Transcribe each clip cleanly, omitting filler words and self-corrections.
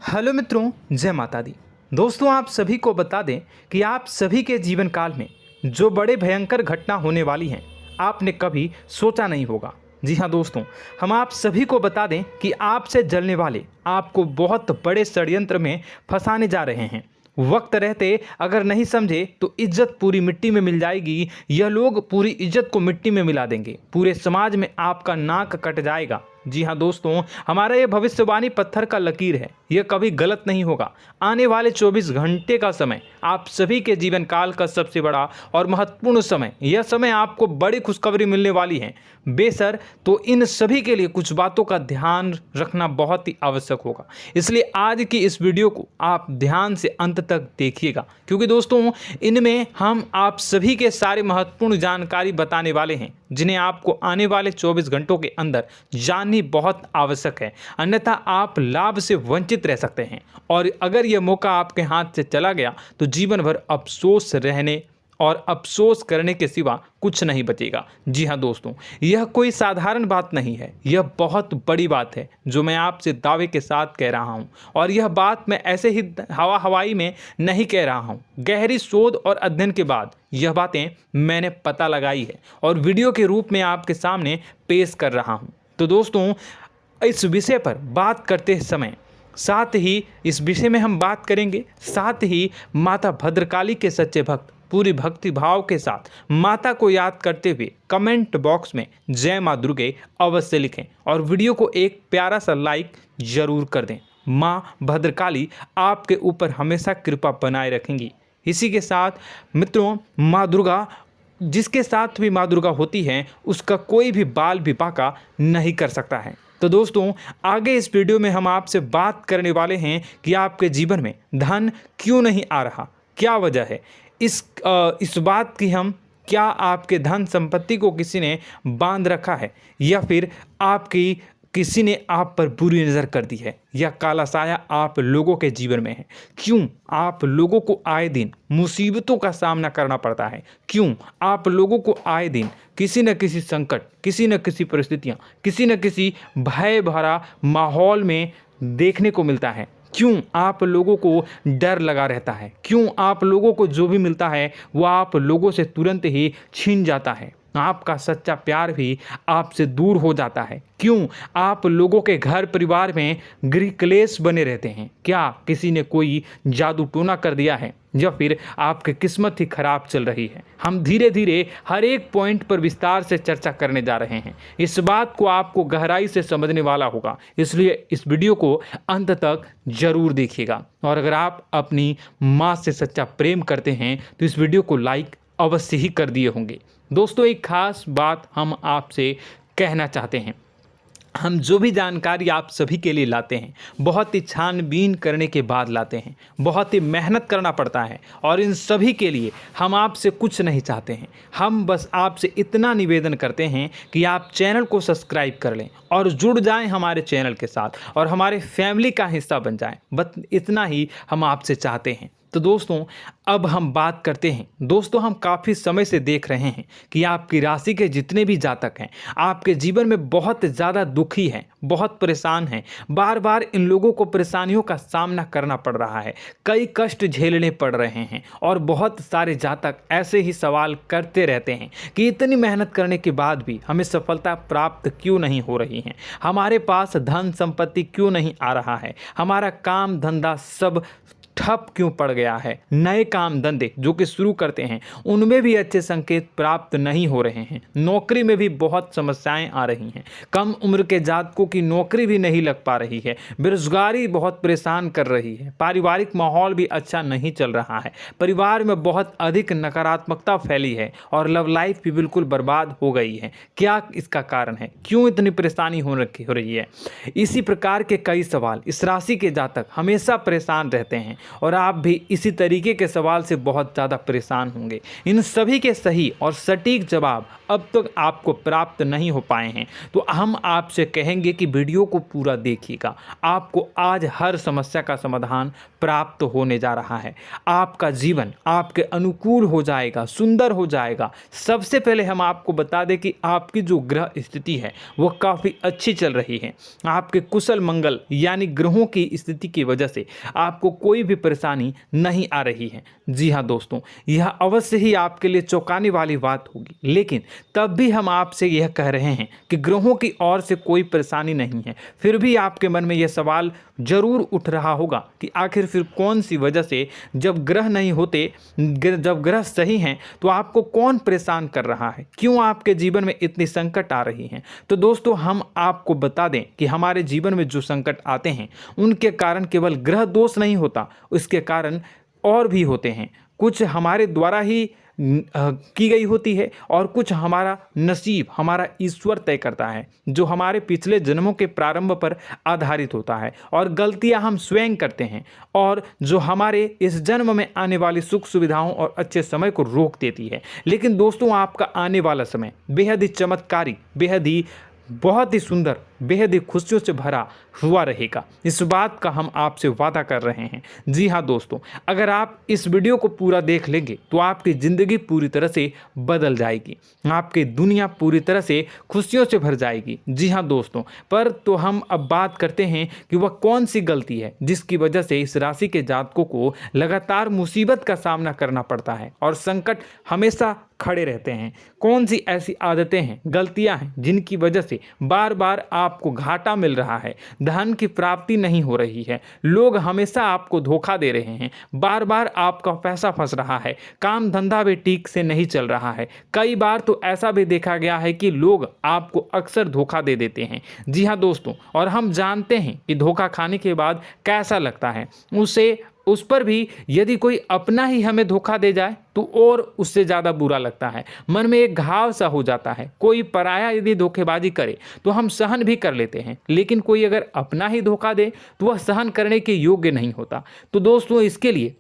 Hello मित्रों, जय माता दी। दोस्तों, आप सभी को बता दें कि आप सभी के जीवन काल में जो बड़े भयंकर घटना होने वाली हैं, आपने कभी सोचा नहीं होगा। जी हाँ दोस्तों, हम आप सभी को बता दें कि आपसे जलने वाले आपको बहुत बड़े षड्यंत्र में फंसाने जा रहे हैं। वक्त रहते अगर नहीं समझे तो इज्जत पूरी मिट्टी में मिल जाएगी। यह लोग पूरी इज्जत को मिट्टी में मिला देंगे। पूरे समाज में आपका नाक कट जाएगा। जी हाँ दोस्तों, हमारा ये भविष्यवाणी पत्थर का लकीर है, यह कभी गलत नहीं होगा। आने वाले 24 घंटे का समय आप सभी के जीवन काल का सबसे बड़ा और महत्वपूर्ण समय। यह समय आपको बड़ी खुशखबरी मिलने वाली है बेसर, तो इन सभी के लिए कुछ बातों का ध्यान रखना बहुत ही आवश्यक होगा। इसलिए आज की इस वीडियो को आप ध्यान से अंत तक देखिएगा, क्योंकि दोस्तों इनमें हम आप सभी के सारे महत्वपूर्ण जानकारी बताने वाले हैं, जिन्हें आपको आने वाले 24 घंटों के अंदर जाननी बहुत आवश्यक है। अन्यथा आप लाभ से वंचित रह सकते हैं, और अगर यह मौका आपके हाथ से चला गया तो जीवन भर अफसोस रहने और अफसोस करने के सिवा कुछ नहीं बचेगा। जी हाँ दोस्तों, यह कोई साधारण बात नहीं है, यह बहुत बड़ी बात है जो मैं आपसे दावे के साथ कह रहा हूँ। और यह बात मैं ऐसे ही हवाई में नहीं कह रहा हूँ। गहरी शोध और अध्ययन के बाद यह बातें मैंने पता लगाई है और वीडियो के रूप में आपके सामने पेश कर रहा हूँ। तो दोस्तों, इस विषय पर बात करते समय साथ ही इस विषय में हम बात करेंगे, साथ ही माता भद्रकाली के सच्चे भक्त पूरी भक्ति भाव के साथ माता को याद करते हुए कमेंट बॉक्स में जय माँ दुर्गे अवश्य लिखें और वीडियो को एक प्यारा सा लाइक जरूर कर दें। माँ भद्रकाली आपके ऊपर हमेशा कृपा बनाए रखेंगी। इसी के साथ मित्रों, माँ दुर्गा, जिसके साथ भी माँ दुर्गा होती हैं, उसका कोई भी बाल भी बांका नहीं कर सकता है। तो दोस्तों, आगे इस वीडियो में हम आपसे बात करने वाले हैं कि आपके जीवन में धन क्यों नहीं आ रहा, क्या वजह है इस बात की। हम क्या आपके धन संपत्ति को किसी ने बांध रखा है, या फिर आपकी किसी ने आप पर बुरी नज़र कर दी है, या काला साया आप लोगों के जीवन में है। क्यों आप लोगों को आए दिन मुसीबतों का सामना करना पड़ता है, क्यों आप लोगों को आए दिन किसी न किसी संकट, किसी न किसी परिस्थितियाँ, किसी न किसी भय भरा माहौल में देखने को मिलता है, क्यों आप लोगों को डर लगा रहता है, क्यों आप लोगों को जो भी मिलता है वो आप लोगों से तुरंत ही छीन जाता है, आपका सच्चा प्यार भी आपसे दूर हो जाता है, क्यों आप लोगों के घर परिवार में गृह क्लेश बने रहते हैं। क्या किसी ने कोई जादू टोना कर दिया है, या फिर आपकी किस्मत ही खराब चल रही है। हम धीरे धीरे हर एक पॉइंट पर विस्तार से चर्चा करने जा रहे हैं। इस बात को आपको गहराई से समझने वाला होगा, इसलिए इस वीडियो को अंत तक जरूर देखिएगा। और अगर आप अपनी माँ से सच्चा प्रेम करते हैं तो इस वीडियो को लाइक अवश्य ही कर दिए होंगे। दोस्तों, एक खास बात हम आपसे कहना चाहते हैं। हम जो भी जानकारी आप सभी के लिए लाते हैं, बहुत ही छानबीन करने के बाद लाते हैं, बहुत ही मेहनत करना पड़ता है, और इन सभी के लिए हम आपसे कुछ नहीं चाहते हैं। हम बस आपसे इतना निवेदन करते हैं कि आप चैनल को सब्सक्राइब कर लें और जुड़ जाएं हमारे चैनल के साथ और हमारे फैमिली का हिस्सा बन जाएं। बस इतना ही हम आपसे चाहते हैं। तो दोस्तों, अब हम बात करते हैं। दोस्तों, हम काफ़ी समय से देख रहे हैं कि आपकी राशि के जितने भी जातक हैं, आपके जीवन में बहुत ज़्यादा दुखी हैं, बहुत परेशान हैं। बार बार इन लोगों को परेशानियों का सामना करना पड़ रहा है, कई कष्ट झेलने पड़ रहे हैं, और बहुत सारे जातक ऐसे ही सवाल करते रहते हैं कि इतनी मेहनत करने के बाद भी हमें सफलता प्राप्त क्यों नहीं हो रही है, हमारे पास धन संपत्ति क्यों नहीं आ रहा है, हमारा काम धंधा सब ठप क्यों पड़ गया है, नए काम धंधे जो कि शुरू करते हैं उनमें भी अच्छे संकेत प्राप्त नहीं हो रहे हैं, नौकरी में भी बहुत समस्याएं आ रही हैं, कम उम्र के जातकों की नौकरी भी नहीं लग पा रही है, बेरोजगारी बहुत परेशान कर रही है, पारिवारिक माहौल भी अच्छा नहीं चल रहा है, परिवार में बहुत अधिक नकारात्मकता फैली है, और लव लाइफ भी बिल्कुल बर्बाद हो गई है। क्या इसका कारण है, क्यों इतनी परेशानी हो रही है? इसी प्रकार के कई सवाल इस राशि के जातक हमेशा परेशान रहते हैं, और आप भी इसी तरीके के सवाल से बहुत ज़्यादा परेशान होंगे। इन सभी के सही और सटीक जवाब अब तक आपको प्राप्त नहीं हो पाए हैं, तो हम आपसे कहेंगे कि वीडियो को पूरा देखिएगा। आपको आज हर समस्या का समाधान प्राप्त होने जा रहा है। आपका जीवन आपके अनुकूल हो जाएगा, सुंदर हो जाएगा। सबसे पहले हम आपको बता दें कि आपकी जो ग्रह स्थिति है वो काफ़ी अच्छी चल रही है। आपके कुशल मंगल यानी ग्रहों की स्थिति की वजह से आपको कोई भी परेशानी नहीं आ रही है। जी हाँ दोस्तों, यह अवश्य ही आपके लिए चौंकाने वाली बात होगी, लेकिन तब भी हम आपसे यह कह रहे हैं कि ग्रहों की ओर से कोई परेशानी नहीं है। फिर भी आपके मन में यह सवाल जरूर उठ रहा होगा कि आखिर फिर कौन सी वजह से, जब ग्रह नहीं होते, जब ग्रह सही हैं, तो आपको कौन परेशान कर रहा है, क्यों आपके जीवन में इतनी संकट आ रही हैं। तो दोस्तों, हम आपको बता दें कि हमारे जीवन में जो संकट आते हैं उनके कारण केवल ग्रह दोष नहीं होता, उसके कारण और भी होते हैं। कुछ हमारे द्वारा ही की गई होती है और कुछ हमारा नसीब, हमारा ईश्वर तय करता है, जो हमारे पिछले जन्मों के प्रारंभ पर आधारित होता है। और गलतियां हम स्वयं करते हैं और जो हमारे इस जन्म में आने वाली सुख सुविधाओं और अच्छे समय को रोक देती है। लेकिन दोस्तों, आपका आने वाला समय बेहद ही चमत्कारी, बेहद ही बहुत ही सुंदर, बेहद ही खुशियों से भरा हुआ रहेगा। इस बात का हम आपसे वादा कर रहे हैं। जी हाँ दोस्तों, अगर आप इस वीडियो को पूरा देख लेंगे तो आपकी ज़िंदगी पूरी तरह से बदल जाएगी, आपकी दुनिया पूरी तरह से खुशियों से भर जाएगी। जी हाँ दोस्तों, पर तो हम अब बात करते हैं कि वह कौन सी गलती है जिसकी वजह से इस राशि के जातकों को लगातार मुसीबत का सामना करना पड़ता है और संकट हमेशा खड़े रहते हैं। कौन सी ऐसी आदतें हैं, गलतियां हैं जिनकी वजह से बार बार आपको घाटा मिल रहा है, धन की प्राप्ति नहीं हो रही है, लोग हमेशा आपको धोखा दे रहे हैं, बार बार आपका पैसा फंस रहा है, काम धंधा भी ठीक से नहीं चल रहा है। कई बार तो ऐसा भी देखा गया है कि लोग आपको अक्सर धोखा दे देते हैं। जी हाँ दोस्तों, और हम जानते हैं कि धोखा खाने के बाद कैसा लगता है। उस पर भी यदि कोई अपना ही हमें धोखा दे जाए तो और उससे ज़्यादा बुरा लगता है, मन में एक घाव सा हो जाता है। कोई पराया यदि धोखेबाजी करे तो हम सहन भी कर लेते हैं, लेकिन कोई अगर अपना ही धोखा दे तो वह सहन करने के योग्य नहीं होता। तो दोस्तों, इसके लिए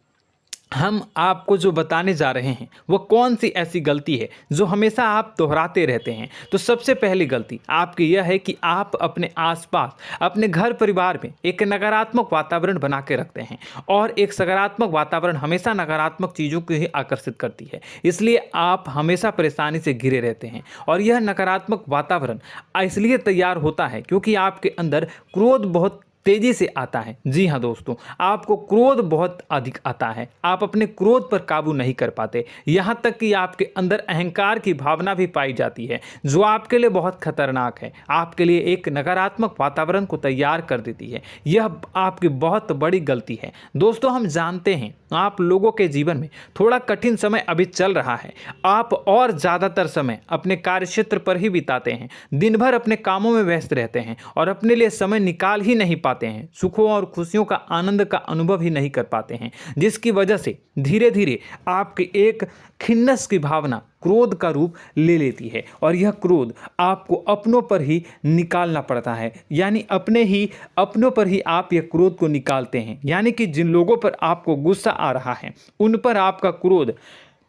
हम आपको जो बताने जा रहे हैं वो कौन सी ऐसी गलती है जो हमेशा आप दोहराते रहते हैं। तो सबसे पहली गलती आपकी यह है कि आप अपने आसपास, अपने घर परिवार में एक नकारात्मक वातावरण बना के रखते हैं, और एक सकारात्मक वातावरण हमेशा नकारात्मक चीज़ों को ही आकर्षित करती है। इसलिए आप हमेशा परेशानी से घिरे रहते हैं, और यह नकारात्मक वातावरण इसलिए तैयार होता है क्योंकि आपके अंदर क्रोध बहुत तेजी से आता है। जी हाँ दोस्तों, आपको क्रोध बहुत अधिक आता है, आप अपने क्रोध पर काबू नहीं कर पाते, यहाँ तक कि आपके अंदर अहंकार की भावना भी पाई जाती है, जो आपके लिए बहुत खतरनाक है, आपके लिए एक नकारात्मक वातावरण को तैयार कर देती है। यह आपकी बहुत बड़ी गलती है। दोस्तों, हम जानते हैं आप लोगों के जीवन में थोड़ा कठिन समय अभी चल रहा है। आप और ज़्यादातर समय अपने कार्यक्षेत्र पर ही बिताते हैं, दिन भर अपने कामों में व्यस्त रहते हैं और अपने लिए समय निकाल ही नहीं पाते हैं, सुखों और खुशियों का आनंद का अनुभव ही नहीं कर पाते हैं, जिसकी वजह से धीरे धीरे आपकी एक खिन्नस की भावना क्रोध का रूप ले लेती है, और यह क्रोध आपको अपनों पर ही निकालना पड़ता है। यानी अपनों पर ही आप यह क्रोध को निकालते हैं। यानी कि जिन लोगों पर आपको गुस्सा आ रहा है उन पर आपका क्रोध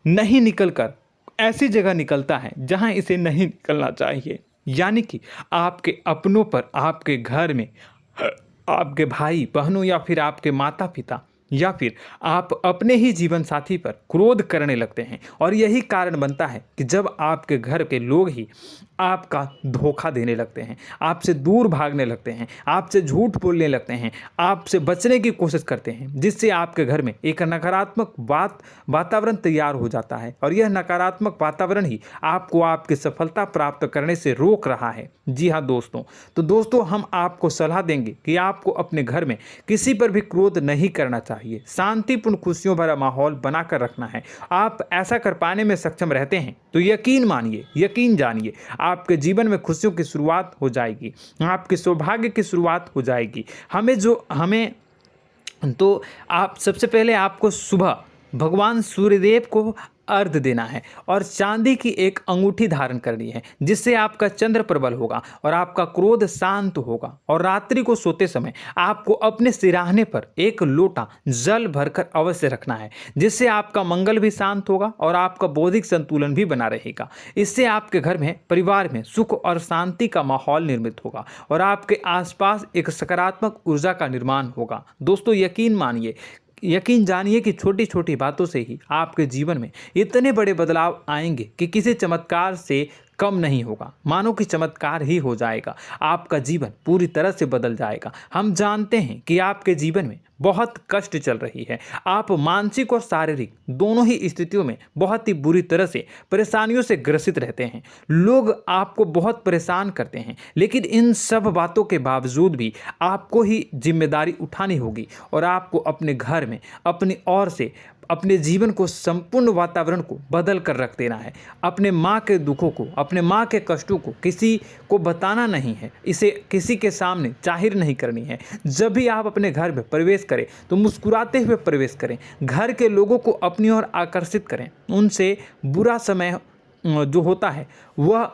नहीं निकलकर ऐसी जगह निकलता है जहां इसे नहीं निकलना चाहिए। यानी कि आपके अपनों पर, आपके घर में, आपके भाई बहनों या फिर आपके माता पिता या फिर आप अपने ही जीवन साथी पर क्रोध करने लगते हैं, और यही कारण बनता है कि जब आपके घर के लोग ही आपका धोखा देने लगते हैं, आपसे दूर भागने लगते हैं, आपसे झूठ बोलने लगते हैं, आपसे बचने की कोशिश करते हैं, जिससे आपके घर में एक नकारात्मक वातावरण तैयार हो जाता है, और यह नकारात्मक वातावरण ही आपको आपकी सफलता प्राप्त करने से रोक रहा है। जी हाँ दोस्तों, तो दोस्तों, हम आपको सलाह देंगे कि आपको अपने घर में किसी पर भी क्रोध नहीं करना चाहिए, शांतिपूर्ण खुशियों भरा माहौल बनाकर रखना है। आप ऐसा कर पाने में सक्षम रहते हैं तो यकीन मानिए, यकीन जानिए, आपके जीवन में खुशियों की शुरुआत हो जाएगी, आपके सौभाग्य की शुरुआत हो जाएगी। आप सबसे पहले आपको सुबह भगवान सूर्यदेव को अर्घ्य देना है और चांदी की एक अंगूठी धारण करनी है, जिससे आपका चंद्र प्रबल होगा और आपका क्रोध शांत होगा। और रात्रि को सोते समय आपको अपने सिरहाने पर एक लोटा जल भरकर अवश्य रखना है, जिससे आपका मंगल भी शांत होगा और आपका बौद्धिक संतुलन भी बना रहेगा। इससे आपके घर में, परिवार में सुख और शांति का माहौल निर्मित होगा और आपके आसपास एक सकारात्मक ऊर्जा का निर्माण होगा। दोस्तों, यकीन जानिए कि छोटी छोटी बातों से ही आपके जीवन में इतने बड़े बदलाव आएंगे कि किसी चमत्कार से कम नहीं होगा। मानो कि चमत्कार ही हो जाएगा, आपका जीवन पूरी तरह से बदल जाएगा। हम जानते हैं कि आपके जीवन में बहुत कष्ट चल रही है, आप मानसिक और शारीरिक दोनों ही स्थितियों में बहुत ही बुरी तरह से परेशानियों से ग्रसित रहते हैं। लोग आपको बहुत परेशान करते हैं, लेकिन इन सब बातों के बावजूद भी आपको ही जिम्मेदारी उठानी होगी और आपको अपने घर में अपनी ओर से अपने जीवन को, संपूर्ण वातावरण को बदल कर रख देना है। अपने माँ के दुखों को, अपने माँ के कष्टों को किसी को बताना नहीं है, इसे किसी के सामने जाहिर नहीं करनी है। जब भी आप अपने घर में प्रवेश करें तो मुस्कुराते हुए प्रवेश करें, घर के लोगों को अपनी ओर आकर्षित करें। उनसे बुरा समय जो होता है वह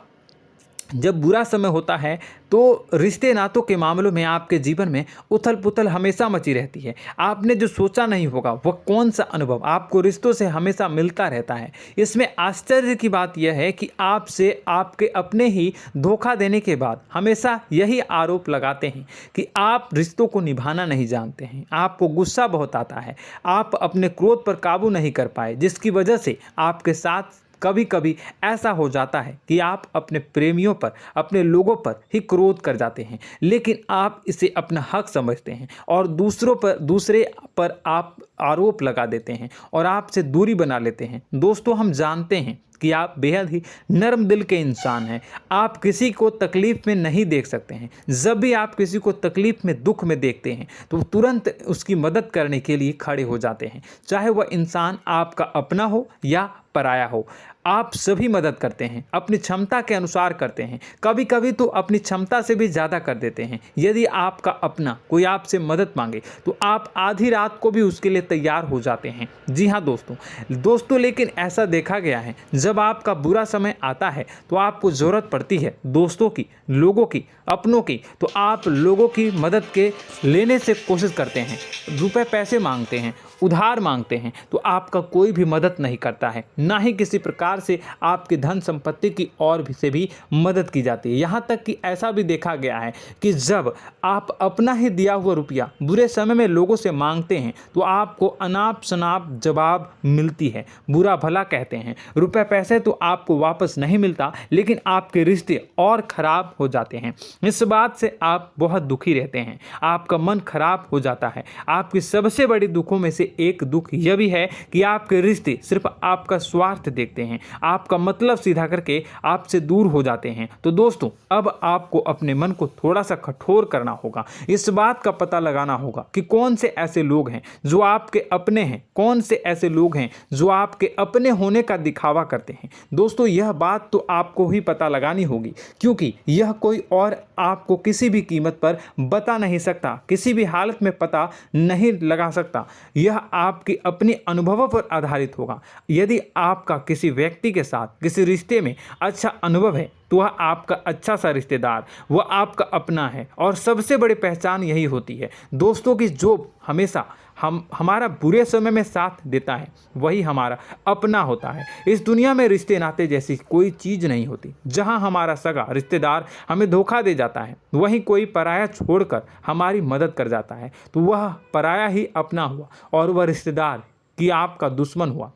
जब बुरा समय होता है तो रिश्ते नातों के मामलों में आपके जीवन में उथल पुथल हमेशा मची रहती है। आपने जो सोचा नहीं होगा वह कौन सा अनुभव आपको रिश्तों से हमेशा मिलता रहता है। इसमें आश्चर्य की बात यह है कि आपसे आपके अपने ही धोखा देने के बाद हमेशा यही आरोप लगाते हैं कि आप रिश्तों को निभाना नहीं जानते हैं, आपको गुस्सा बहुत आता है, आप अपने क्रोध पर काबू नहीं कर पाए, जिसकी वजह से आपके साथ कभी कभी ऐसा हो जाता है कि आप अपने प्रेमियों पर, अपने लोगों पर ही क्रोध कर जाते हैं, लेकिन आप इसे अपना हक समझते हैं और दूसरे पर आप आरोप लगा देते हैं और आपसे दूरी बना लेते हैं। दोस्तों, हम जानते हैं कि आप बेहद ही नर्म दिल के इंसान हैं। आप किसी को तकलीफ में नहीं देख सकते हैं। जब भी आप किसी को तकलीफ में, दुख में देखते हैं तो तुरंत उसकी मदद करने के लिए खड़े हो जाते हैं, चाहे वह इंसान आपका अपना हो या पराया हो। आप सभी मदद करते हैं, अपनी क्षमता के अनुसार करते हैं, कभी कभी तो अपनी क्षमता से भी ज़्यादा कर देते हैं। यदि आपका अपना कोई आपसे मदद मांगे तो आप आधी रात को भी उसके लिए तैयार हो जाते हैं। जी हाँ दोस्तों, लेकिन ऐसा देखा गया है, जब आपका बुरा समय आता है तो आपको ज़रूरत पड़ती है दोस्तों की, लोगों की, अपनों की, तो आप लोगों की मदद के लेने से कोशिश करते हैं, रुपए पैसे मांगते हैं, उधार मांगते हैं, तो आपका कोई भी मदद नहीं करता है, ना ही किसी प्रकार से आपकी धन संपत्ति की ओर से भी मदद की जाती है। यहाँ तक कि ऐसा भी देखा गया है कि जब आप अपना ही दिया हुआ रुपया बुरे समय में लोगों से मांगते हैं तो आपको अनाप शनाप जवाब मिलती है, बुरा भला कहते हैं। रुपए पैसे तो आपको वापस नहीं मिलता, लेकिन आपके रिश्ते और खराब हो जाते हैं। इस बात से आप बहुत दुखी रहते हैं, आपका मन खराब हो जाता है। आपकी सबसे बड़ी दुखों में से एक दुख यह भी है कि आपके रिश्ते सिर्फ आपका स्वार्थ देखते हैं, आपका मतलब सीधा करके आपसे दूर हो जाते हैं। तो दोस्तों, अब आपको अपने मन को थोड़ा सा कठोर करना होगा, इस बात का पता लगाना होगा कि कौन से ऐसे लोग हैं जो आपके अपने हैं, कौन से ऐसे लोग हैं जो आपके अपने होने का दिखावा करते हैं। दोस्तों, यह बात तो आपको ही पता लगानी होगी, क्योंकि यह कोई और आपको किसी भी कीमत पर बता नहीं सकता, किसी भी हालत में पता नहीं लगा सकता। यह आपके अपने अनुभवों पर आधारित होगा। यदि आपका किसी व्यक्ति के साथ किसी रिश्ते में अच्छा अनुभव है तो वह आपका अच्छा सा रिश्तेदार, वह आपका अपना है। और सबसे बड़ी पहचान यही होती है दोस्तों की जो हमेशा हमारा बुरे समय में साथ देता है वही हमारा अपना होता है। इस दुनिया में रिश्ते नाते जैसी कोई चीज़ नहीं होती। जहां हमारा सगा रिश्तेदार हमें धोखा दे जाता है, वहीं कोई पराया छोड़कर हमारी मदद कर जाता है, तो वह पराया ही अपना हुआ और वह रिश्तेदार की आपका दुश्मन हुआ।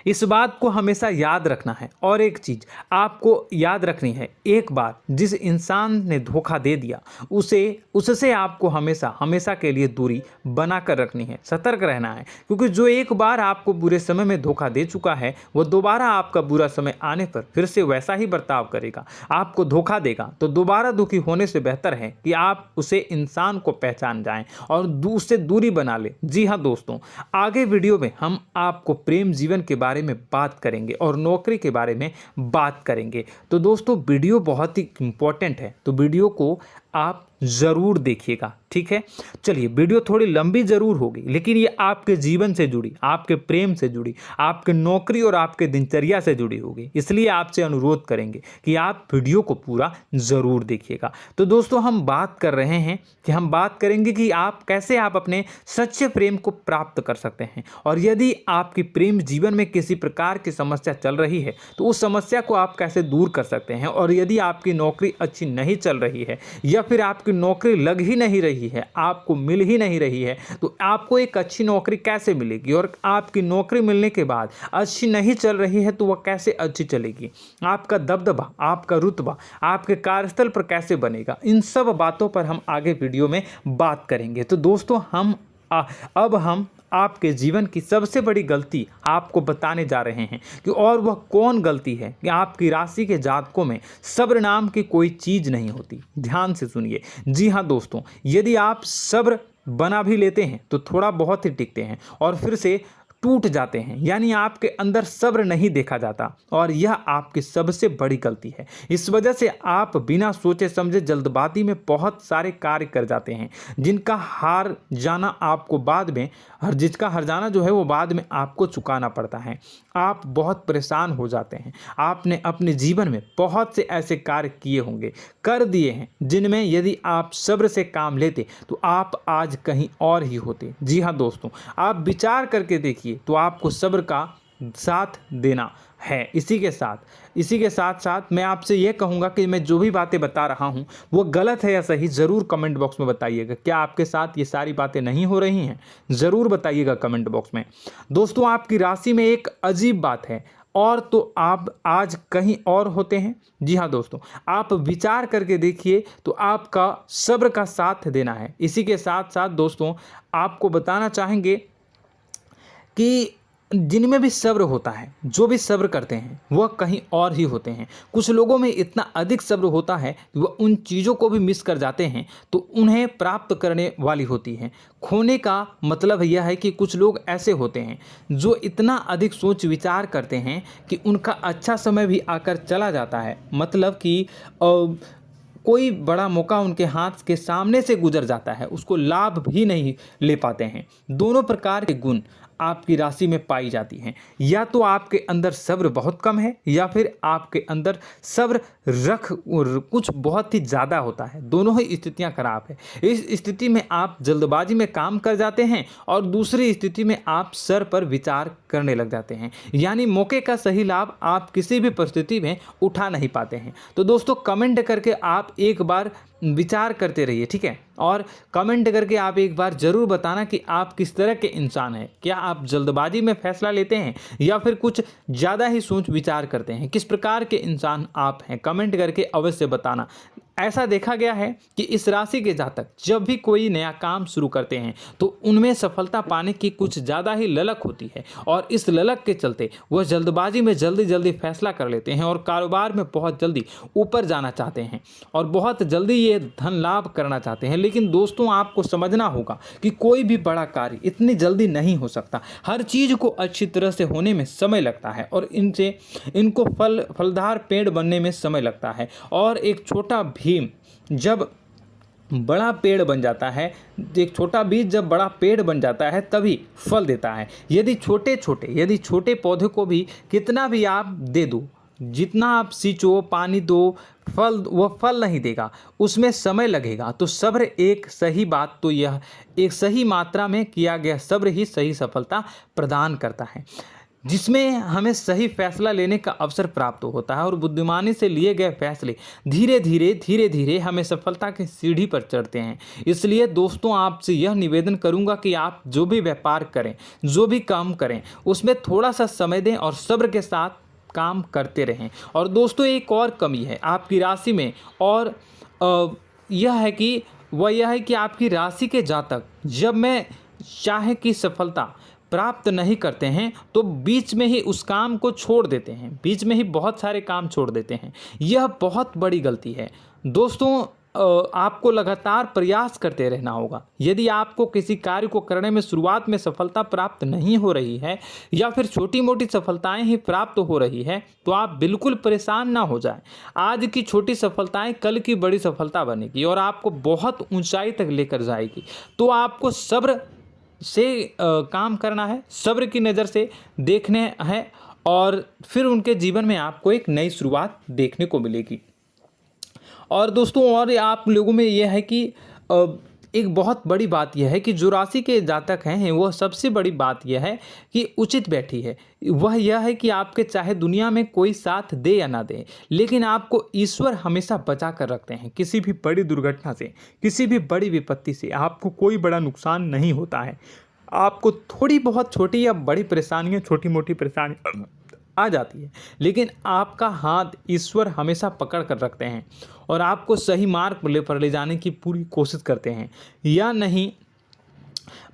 इस बात को हमेशा याद रखना है। और एक चीज़ आपको याद रखनी है, एक बार जिस इंसान ने धोखा दे दिया उससे आपको हमेशा के लिए दूरी बना कर रखनी है, सतर्क रहना है। क्योंकि जो एक बार आपको बुरे समय में धोखा दे चुका है वो दोबारा आपका बुरा समय आने पर फिर से वैसा ही बर्ताव करेगा, आपको धोखा देगा। तो दोबारा दुखी होने से बेहतर है कि आप उसे इंसान को पहचान जाएं और उससे दूरी बना लें। जी हाँ दोस्तों, आगे वीडियो में हम आपको प्रेम जीवन के बारे में बात करेंगे और नौकरी के बारे में बात करेंगे। तो दोस्तों, वीडियो बहुत ही इम्पोर्टेंट है, तो वीडियो को आप ज़रूर देखिएगा, ठीक है। चलिए, वीडियो थोड़ी लंबी ज़रूर होगी, लेकिन ये आपके जीवन से जुड़ी, आपके प्रेम से जुड़ी, आपके नौकरी और आपके दिनचर्या से जुड़ी होगी, इसलिए आपसे अनुरोध करेंगे कि आप वीडियो को पूरा ज़रूर देखिएगा। तो दोस्तों, हम बात कर रहे हैं कि हम बात करेंगे कि आप कैसे आप अपने सच्चे प्रेम को प्राप्त कर सकते हैं, और यदि आपकी प्रेम जीवन में किसी प्रकार की समस्या चल रही है तो उस समस्या को आप कैसे दूर कर सकते हैं, और यदि आपकी नौकरी अच्छी नहीं चल रही है या फिर आपकी नौकरी लग ही नहीं रही है, आपको मिल ही नहीं रही है, तो आपको एक अच्छी नौकरी कैसे मिलेगी, और आपकी नौकरी मिलने के बाद अच्छी नहीं चल रही है तो वह कैसे अच्छी चलेगी, आपका दबदबा, आपका रुतबा आपके कार्यस्थल पर कैसे बनेगा, इन सब बातों पर हम आगे वीडियो में बात करेंगे। तो दोस्तों, अब हम आपके जीवन की सबसे बड़ी गलती आपको बताने जा रहे हैं कि और वह कौन गलती है कि आपकी राशि के जातकों में सब्र नाम की कोई चीज़ नहीं होती। ध्यान से सुनिए। जी हाँ दोस्तों, यदि आप सब्र बना भी लेते हैं तो थोड़ा बहुत ही टिकते हैं और फिर से टूट जाते हैं, यानी आपके अंदर सब्र नहीं देखा जाता, और यह आपकी सबसे बड़ी गलती है। इस वजह से आप बिना सोचे समझे जल्दबाजी में बहुत सारे कार्य कर जाते हैं, जिसका हार जाना जो है वो बाद में आपको चुकाना पड़ता है। आप बहुत परेशान हो जाते हैं। आपने अपने जीवन में बहुत से ऐसे कार्य किए होंगे, कर दिए हैं, जिनमें यदि आप सब्र से काम लेते तो आप आज कहीं और ही होते। जी हाँ दोस्तों, आप विचार करके देखिए तो आपको सब्र का साथ देना है। इसी के साथ साथ मैं आपसे यह कहूँगा कि मैं जो भी बातें बता रहा हूँ वो गलत है या सही, ज़रूर कमेंट बॉक्स में बताइएगा। क्या आपके साथ ये सारी बातें नहीं हो रही हैं? ज़रूर बताइएगा कमेंट बॉक्स में। दोस्तों, आपकी राशि में एक अजीब बात है, और तो आप आज कहीं और होते हैं। जी हाँ दोस्तों, आप विचार करके देखिए तो आपका सब्र का साथ देना है। इसी के साथ साथ दोस्तों, आपको बताना चाहेंगे कि जिनमें भी सब्र होता है, जो भी सब्र करते हैं वह कहीं और ही होते हैं। कुछ लोगों में इतना अधिक सब्र होता है कि वह उन चीज़ों को भी मिस कर जाते हैं तो उन्हें प्राप्त करने वाली होती हैं। खोने का मतलब यह है कि कुछ लोग ऐसे होते हैं जो इतना अधिक सोच विचार करते हैं कि उनका अच्छा समय भी आकर चला जाता है, मतलब कि कोई बड़ा मौका उनके हाथ के सामने से गुजर जाता है, उसको लाभ भी नहीं ले पाते हैं। दोनों प्रकार के गुण आपकी राशि में पाई जाती हैं। या तो आपके अंदर सब्र बहुत कम है, या फिर आपके अंदर सब्र कुछ बहुत ही ज़्यादा होता है। दोनों ही स्थितियां खराब है। इस स्थिति में आप जल्दबाजी में काम कर जाते हैं, और दूसरी स्थिति में आप सर पर विचार करने लग जाते हैं, यानी मौके का सही लाभ आप किसी भी परिस्थिति में उठा नहीं पाते हैं। तो दोस्तों, कमेंट करके आप एक बार विचार करते रहिए, ठीक है, और कमेंट करके आप एक बार ज़रूर बताना कि आप किस तरह के इंसान हैं। क्या आप जल्दबाजी में फैसला लेते हैं या फिर कुछ ज़्यादा ही सोच विचार करते हैं? किस प्रकार के इंसान आप हैं? कमेंट करके अवश्य बताना। ऐसा देखा गया है कि इस राशि के जातक जब भी कोई नया काम शुरू करते हैं तो उनमें सफलता पाने की कुछ ज़्यादा ही ललक होती है, और इस ललक के चलते वह जल्दबाजी में जल्दी फैसला कर लेते हैं और कारोबार में बहुत जल्दी ऊपर जाना चाहते हैं और बहुत जल्दी ये धन लाभ करना चाहते हैं। लेकिन दोस्तों, आपको समझना होगा कि कोई भी बड़ा कार्य इतनी जल्दी नहीं हो सकता। हर चीज़ को अच्छी तरह से होने में समय लगता है, और इनको फलदार पेड़ बनने में समय लगता है। और एक छोटा भीम जब बड़ा पेड़ बन जाता है, एक छोटा बीज जब बड़ा पेड़ बन जाता है तभी फल देता है। यदि छोटे पौधे को भी कितना भी आप दे दो, जितना आप सींचो, पानी दो, वह फल नहीं देगा, उसमें समय लगेगा। तो सब्र एक सही बात, तो यह एक सही मात्रा में किया गया सब्र ही सही सफलता प्रदान करता है, जिसमें हमें सही फैसला लेने का अवसर प्राप्त होता है, और बुद्धिमानी से लिए गए फैसले धीरे धीरे हमें सफलता की सीढ़ी पर चढ़ते हैं। इसलिए दोस्तों, आपसे यह निवेदन करूंगा कि आप जो भी व्यापार करें, जो भी काम करें, उसमें थोड़ा सा समय दें और सब्र के साथ काम करते रहें। और दोस्तों, एक और कमी है आपकी राशि में, और यह है कि आपकी राशि के जातक जब मैं चाहे कि सफलता प्राप्त नहीं करते हैं तो बीच में ही उस काम को छोड़ देते हैं, बीच में ही बहुत सारे काम छोड़ देते हैं। यह बहुत बड़ी गलती है दोस्तों। आपको लगातार प्रयास करते रहना होगा। यदि आपको किसी कार्य को करने में शुरुआत में सफलता प्राप्त नहीं हो रही है या फिर छोटी मोटी सफलताएं ही प्राप्त हो रही है तो आप बिल्कुल परेशान ना हो जाएं। आज की छोटी सफलताएं कल की बड़ी सफलता बनेगी और आपको बहुत ऊंचाई तक लेकर जाएगी। तो आपको सब्र से काम करना है, सब्र की नज़र से देखने हैं और फिर उनके जीवन में आपको एक नई शुरुआत देखने को मिलेगी। और दोस्तों और आप लोगों में यह है कि एक बहुत बड़ी बात यह है कि जो राशि के जातक हैं वह सबसे बड़ी बात यह है कि उचित बैठी है। वह यह है कि आपके चाहे दुनिया में कोई साथ दे या ना दे, लेकिन आपको ईश्वर हमेशा बचा कर रखते हैं। किसी भी बड़ी दुर्घटना से, किसी भी बड़ी विपत्ति से आपको कोई बड़ा नुकसान नहीं होता है। आपको थोड़ी बहुत छोटी या बड़ी परेशानियाँ, छोटी मोटी परेशानी आ जाती है, लेकिन आपका हाथ ईश्वर हमेशा पकड़ कर रखते हैं और आपको सही मार्ग पर ले जाने की पूरी कोशिश करते हैं। या नहीं,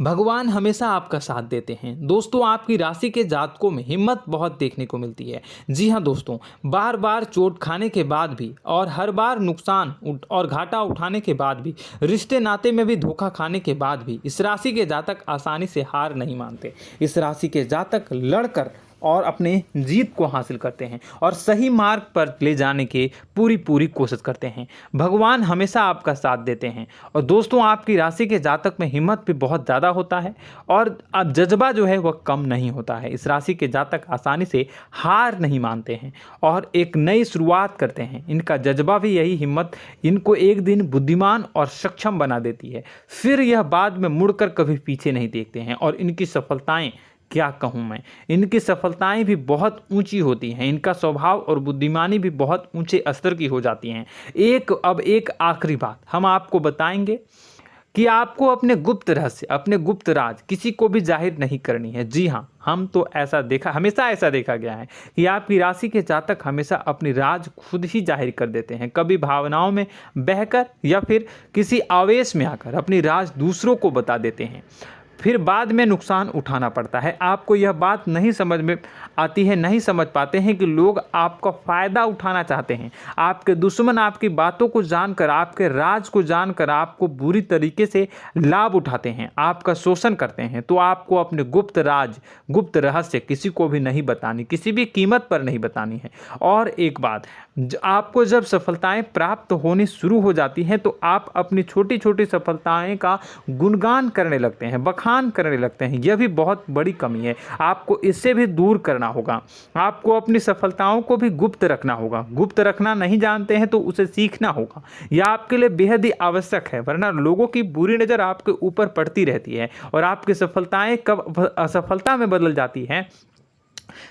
भगवान हमेशा आपका साथ देते हैं। दोस्तों आपकी राशि के जातकों में हिम्मत बहुत देखने को मिलती है। जी हाँ दोस्तों, बार बार चोट खाने के बाद भी और हर बार नुकसान और घाटा उठाने के बाद भी, रिश्ते नाते में भी धोखा खाने के बाद भी इस राशि के जातक आसानी से हार नहीं मानते। इस राशि के जातक लड़कर और अपने जीत को हासिल करते हैं और सही मार्ग पर ले जाने की पूरी कोशिश करते हैं। भगवान हमेशा आपका साथ देते हैं। और दोस्तों आपकी राशि के जातक में हिम्मत भी बहुत ज़्यादा होता है और अब जज्बा जो है वह कम नहीं होता है। इस राशि के जातक आसानी से हार नहीं मानते हैं और एक नई शुरुआत करते हैं। इनका जज्बा भी, यही हिम्मत इनको एक दिन बुद्धिमान और सक्षम बना देती है। फिर यह बाद में मुड़कर कभी पीछे नहीं देखते हैं और इनकी सफलताएं, क्या कहूँ मैं, इनकी सफलताएं भी बहुत ऊंची होती हैं। इनका स्वभाव और बुद्धिमानी भी बहुत ऊंचे स्तर की हो जाती हैं। अब एक आखिरी बात हम आपको बताएंगे कि आपको अपने गुप्त रहस्य, अपने गुप्त राज किसी को भी जाहिर नहीं करनी है। जी हाँ, हमेशा ऐसा देखा गया है कि आपकी राशि के जातक हमेशा अपनी राज खुद ही जाहिर कर देते हैं। कभी भावनाओं में बहकर या फिर किसी आवेश में आकर अपनी राज दूसरों को बता देते हैं, फिर बाद में नुकसान उठाना पड़ता है। आपको यह बात नहीं समझ में आती है, नहीं समझ पाते हैं कि लोग आपका फ़ायदा उठाना चाहते हैं। आपके दुश्मन आपकी बातों को जानकर, आपके राज को जानकर आपको बुरी तरीके से लाभ उठाते हैं, आपका शोषण करते हैं। तो आपको अपने गुप्त राज, गुप्त रहस्य किसी को भी नहीं बतानी, किसी भी कीमत पर नहीं बतानी है। और एक बात, आपको जब सफलताएं प्राप्त होनी शुरू हो जाती हैं तो आप अपनी छोटी छोटी सफलताएं का गुणगान करने लगते हैं, बखान करने लगते हैं। यह भी बहुत बड़ी कमी है, आपको इससे भी दूर करना होगा। आपको अपनी सफलताओं को भी गुप्त रखना होगा। गुप्त रखना नहीं जानते हैं तो उसे सीखना होगा। यह आपके लिए बेहद ही आवश्यक है, वरना लोगों की बुरी नज़र आपके ऊपर पड़ती रहती है और आपकी सफलताएं कब असफलता में बदल जाती हैं,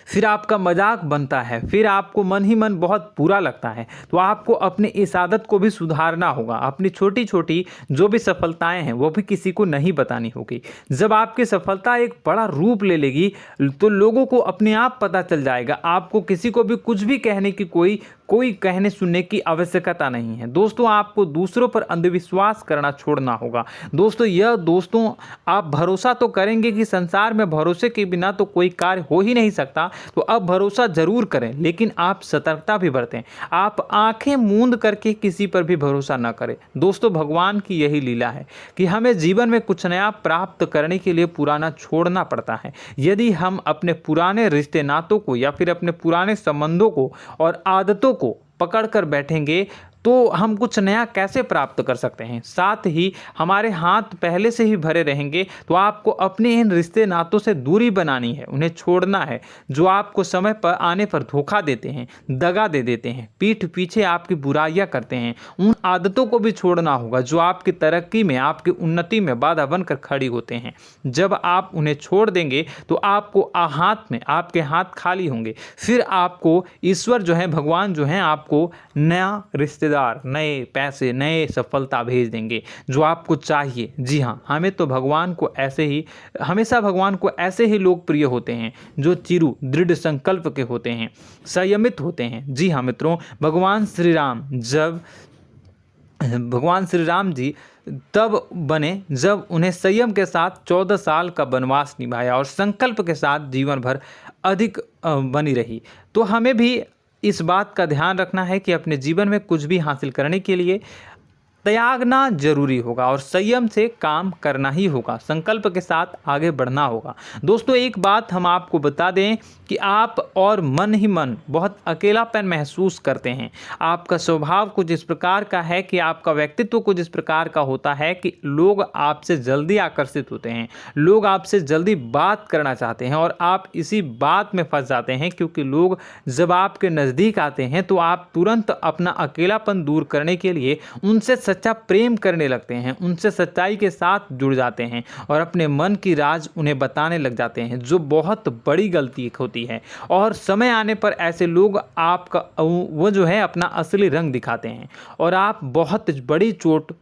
फिर आपका मजाक बनता है, फिर आपको मन ही मन बहुत बुरा लगता है। तो आपको अपनी इस आदत को भी सुधारना होगा। अपनी छोटी छोटी जो भी सफलताएं हैं वो भी किसी को नहीं बतानी होगी। जब आपकी सफलता एक बड़ा रूप ले लेगी तो लोगों को अपने आप पता चल जाएगा। आपको किसी को भी कुछ भी कहने की कोई कहने सुनने की आवश्यकता नहीं है। दोस्तों आपको दूसरों पर अंधविश्वास करना छोड़ना होगा। दोस्तों आप भरोसा तो करेंगे कि संसार में भरोसे के बिना तो कोई कार्य हो ही नहीं सकता, तो अब भरोसा जरूर करें, लेकिन आप सतर्कता भी बरतें। आप आंखें मूंद करके किसी पर भी भरोसा न करें। दोस्तों भगवान की यही लीला है कि हमें जीवन में कुछ नया प्राप्त करने के लिए पुराना छोड़ना पड़ता है। यदि हम अपने पुराने रिश्ते नातों को या फिर अपने पुराने संबंधों को और आदतों को पकड़ कर बैठेंगे तो हम कुछ नया कैसे प्राप्त कर सकते हैं। साथ ही हमारे हाथ पहले से ही भरे रहेंगे। तो आपको अपने इन रिश्ते नातों से दूरी बनानी है, उन्हें छोड़ना है। जो आपको समय पर आने पर धोखा देते हैं, दगा दे देते हैं, पीठ पीछे आपकी बुराइयां करते हैं, उन आदतों को भी छोड़ना होगा जो आपकी तरक्की में, आपकी उन्नति में बाधा बनकर खड़ी होते हैं। जब आप उन्हें छोड़ देंगे तो आपके हाथ खाली होंगे। फिर आपको ईश्वर जो है, भगवान जो है, आपको नया रिश्तेदार, नए पैसे, नए सफलता भेज देंगे जो आपको चाहिए। जी हाँ, हमेशा भगवान को ऐसे ही लोग प्रिय होते हैं जो चिरु दृढ़ संकल्प के होते हैं, संयमित होते हैं। जी हाँ मित्रों, भगवान श्री राम जी तब बने जब उन्हें संयम के साथ 14 साल का वनवास निभाया और संकल्प के साथ जीवन भर अधिक बनी रही। तो हमें भी इस बात का ध्यान रखना है कि अपने जीवन में कुछ भी हासिल करने के लिए त्यागना जरूरी होगा और संयम से काम करना ही होगा। संकल्प के साथ आगे बढ़ना होगा। दोस्तों एक बात हम आपको बता दें कि आप और मन ही मन बहुत अकेलापन महसूस करते हैं। आपका स्वभाव कुछ इस प्रकार का है कि आपका व्यक्तित्व कुछ इस प्रकार का होता है कि लोग आपसे जल्दी आकर्षित होते हैं, लोग आपसे जल्दी बात करना चाहते हैं और आप इसी बात में फंस जाते हैं, क्योंकि लोग जब आपके नज़दीक आते हैं तो आप तुरंत अपना अकेलापन दूर करने के लिए उनसे सच्चा प्रेम करने लगते हैं, उनसे सच्चाई के साथ जुड़ जाते हैं और अपने मन की राज उन्हें बताने लग जाते हैं, जो बहुत बड़ी गलती होती है। और समय आने पर ऐसे लोग आपका वो जो है अपना असली रंग दिखाते हैं और आप बहुत बड़ी चोट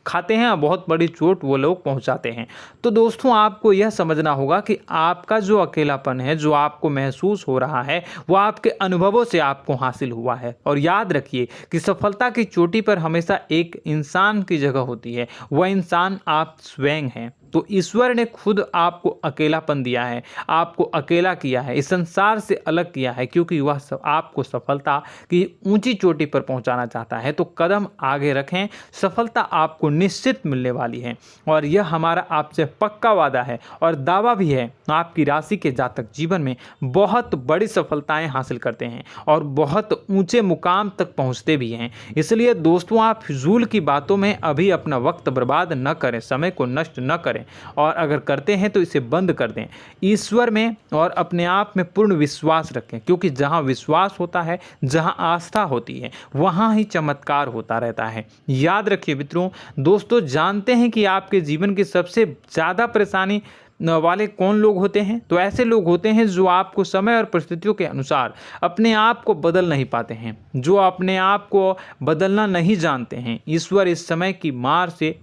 खाते हैं और बहुत बड़ी चोट वो लोग पहुंचाते हैं। तो दोस्तों आपको यह समझना होगा कि आपका जो अकेलापन है, जो आपको महसूस हो रहा है, वो आपके अनुभवों से आपको हासिल हुआ है। और याद रखिए कि सफलता की चोटी पर हमेशा एक इंसान की जगह होती है, वह इंसान आप स्वयं हैं। तो ईश्वर ने खुद आपको अकेलापन दिया है, आपको अकेला किया है, इस संसार से अलग किया है, क्योंकि वह आपको सफलता की ऊंची चोटी पर पहुंचाना चाहता है। तो कदम आगे रखें, सफलता आपको निश्चित मिलने वाली है और यह हमारा आपसे पक्का वादा है और दावा भी है। आपकी राशि के जातक जीवन में बहुत बड़ी सफलताएं हासिल करते हैं और बहुत ऊंचे मुकाम तक पहुंचते भी हैं। इसलिए दोस्तों आप फिजूल की बातों में अभी अपना वक्त बर्बाद न करें, समय को नष्ट न करें और अगर करते हैं तो इसे बंद कर दें। ईश्वर में और अपने आप में पूर्ण विश्वास रखें, क्योंकि जहां विश्वास होता है, जहां आस्था होती है, वहां ही चमत्कार होता रहता है। याद रखिए मित्रों, दोस्तों जानते हैं कि आपके जीवन की सबसे ज़्यादा परेशानी वाले कौन लोग होते हैं? तो ऐसे लोग होते हैं जो आपको समय और परिस्थितियों के अनुसार अपने आप को बदल नहीं पाते हैं, जो अपने आप को बदलना नहीं जानते हैं। ईश्वर इस समय की मार से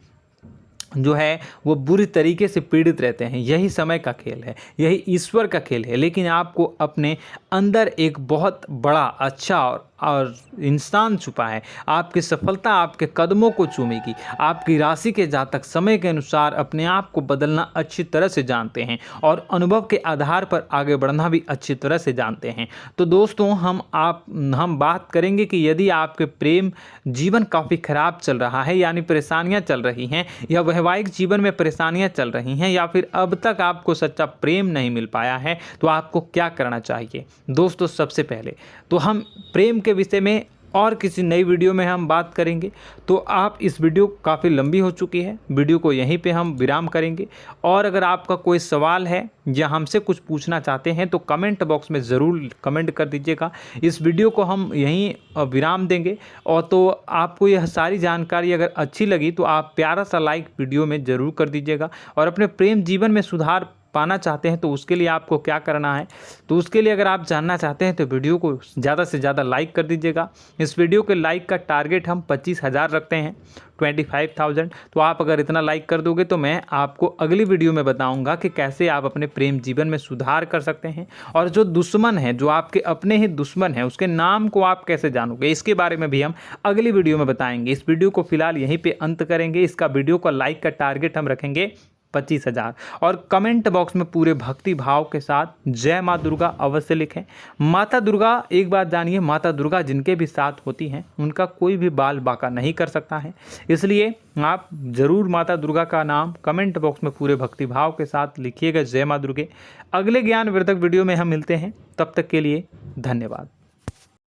जो है वो बुरी तरीके से पीड़ित रहते हैं। यही समय का खेल है, यही ईश्वर का खेल है। लेकिन आपको अपने अंदर एक बहुत बड़ा अच्छा और इंसान छुपा है। आपकी सफलता आपके कदमों को चूमेगी। आपकी राशि के जातक समय के अनुसार अपने आप को बदलना अच्छी तरह से जानते हैं और अनुभव के आधार पर आगे बढ़ना भी अच्छी तरह से जानते हैं। तो दोस्तों हम बात करेंगे कि यदि आपके प्रेम जीवन काफ़ी खराब चल रहा है, यानी परेशानियां चल रही हैं, या वैवाहिक जीवन में परेशानियां चल रही हैं, या फिर अब तक आपको सच्चा प्रेम नहीं मिल पाया है, तो आपको क्या करना चाहिए? दोस्तों सबसे पहले तो हम प्रेम के विषय में और किसी नई वीडियो में हम बात करेंगे। तो आप इस वीडियो काफ़ी लंबी हो चुकी है, वीडियो को यहीं पे हम विराम करेंगे। और अगर आपका कोई सवाल है या हमसे कुछ पूछना चाहते हैं तो कमेंट बॉक्स में ज़रूर कमेंट कर दीजिएगा। इस वीडियो को हम यहीं विराम देंगे। और तो आपको यह सारी जानकारी अगर अच्छी लगी तो आप प्यारा सा लाइक वीडियो में ज़रूर कर दीजिएगा। और अपने प्रेम जीवन में सुधार पाना चाहते हैं तो उसके लिए आपको क्या करना है, तो उसके लिए अगर आप जानना चाहते हैं तो वीडियो को ज़्यादा से ज़्यादा लाइक कर दीजिएगा। इस वीडियो के लाइक का टारगेट हम 25,000 रखते हैं, 25,000। तो आप अगर इतना लाइक कर दोगे तो मैं आपको अगली वीडियो में बताऊंगा कि कैसे आप अपने प्रेम जीवन में सुधार कर सकते हैं। और जो दुश्मन है, जो आपके अपने ही दुश्मन है, उसके नाम को आप कैसे जानोगे, इसके बारे में भी हम अगली वीडियो में बताएंगे। इस वीडियो को फिलहाल यहीं पर अंत करेंगे। इसका वीडियो का लाइक का टारगेट हम रखेंगे 25,000। और कमेंट बॉक्स में पूरे भक्ति भाव के साथ जय माँ दुर्गा अवश्य लिखें। माता दुर्गा, एक बात जानिए, माता दुर्गा जिनके भी साथ होती हैं उनका कोई भी बाल बांका नहीं कर सकता है। इसलिए आप ज़रूर माता दुर्गा का नाम कमेंट बॉक्स में पूरे भक्ति भाव के साथ लिखिएगा, जय माँ दुर्गे। अगले ज्ञानवर्धक वीडियो में हम मिलते हैं, तब तक के लिए धन्यवाद।